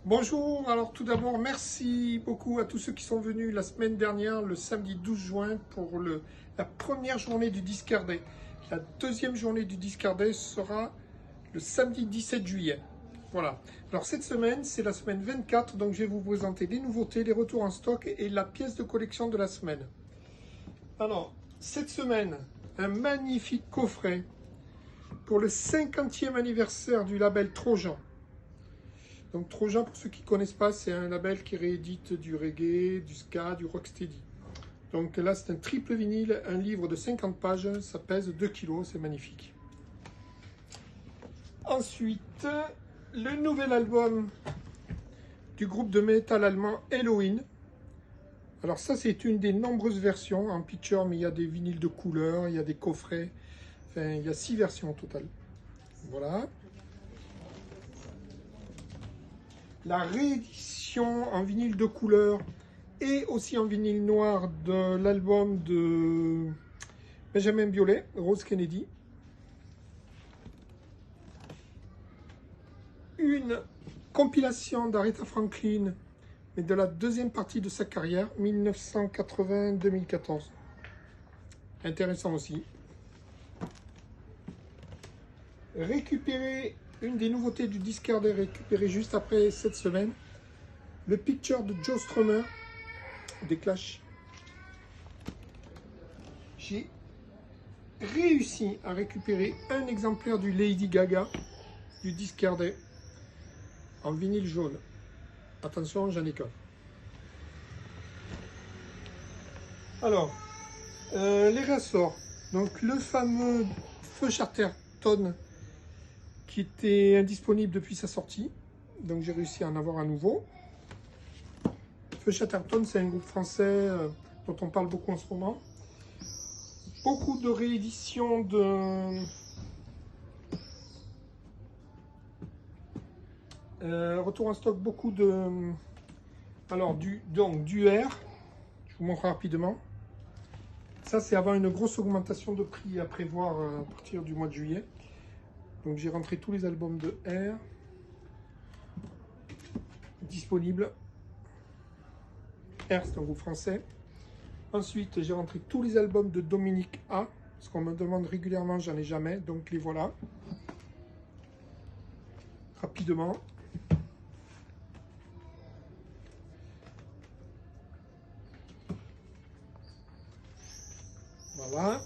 Bonjour, alors tout d'abord merci beaucoup à tous ceux qui sont venus la semaine dernière, le samedi 12 juin, pour la première journée du Discardé. La deuxième journée du Discardé sera le samedi 17 juillet. Voilà, alors cette semaine, c'est la semaine 24, donc je vais vous présenter les nouveautés, les retours en stock et la pièce de collection de la semaine. Alors, cette semaine, un magnifique coffret pour le 50e anniversaire du label Trojan. Donc Trojan, pour ceux qui ne connaissent pas, c'est un label qui réédite du reggae, du ska, du rocksteady. Donc là, c'est un triple vinyle, un livre de 50 pages, ça pèse 2 kg, c'est magnifique. Ensuite, le nouvel album du groupe de métal allemand Helloween. Alors ça, c'est une des nombreuses versions en picture, mais il y a des vinyles de couleur, il y a des coffrets, enfin, il y a 6 versions au total. Voilà. La réédition en vinyle de couleur et aussi en vinyle noir de l'album de Benjamin Biolay, Rose Kennedy. Une compilation d'Aretha Franklin, mais de la deuxième partie de sa carrière, 1980-2014. Intéressant aussi. Récupérer une des nouveautés du Discardé, récupérée juste après cette semaine, le picture de Joe Strummer des Clash. J'ai réussi à récupérer un exemplaire du Lady Gaga du Discardé en vinyle jaune. Attention, j'en ai qu'un. Alors, les ressorts. Donc le fameux Feu Chatterton qui était indisponible depuis sa sortie. Donc j'ai réussi à en avoir à nouveau. Feu Chatterton, c'est un groupe français dont on parle beaucoup en ce moment. Beaucoup de rééditions de... retour en stock, beaucoup de... Alors, du R, je vous montre rapidement. Ça, c'est avant une grosse augmentation de prix à prévoir à partir du mois de juillet. Donc, j'ai rentré tous les albums de R disponibles. R, c'est un groupe français. Ensuite, j'ai rentré tous les albums de Dominique A. Parce qu'on me demande régulièrement, j'en ai jamais. Donc, les voilà. Rapidement. Voilà.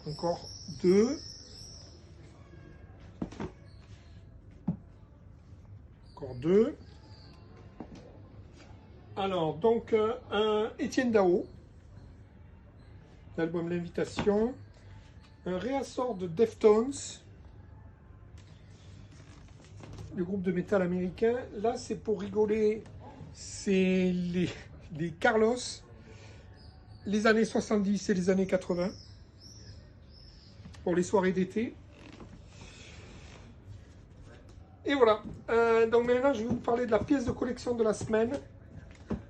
Encore deux. Encore deux. Alors, donc, un Étienne Dao, l'album L'Invitation, un réassort de Deftones, le groupe de métal américain. Là, c'est pour rigoler, c'est les Carlos, les années 70 et les années 80, pour les soirées d'été. Et voilà, donc maintenant, je vais vous parler de la pièce de collection de la semaine.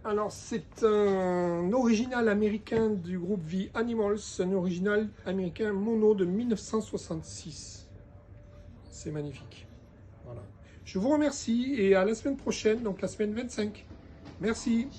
Alors, c'est un original américain du groupe The Animals, un original américain mono de 1966. C'est magnifique. Voilà. Je vous remercie et à la semaine prochaine, donc la semaine 25. Merci.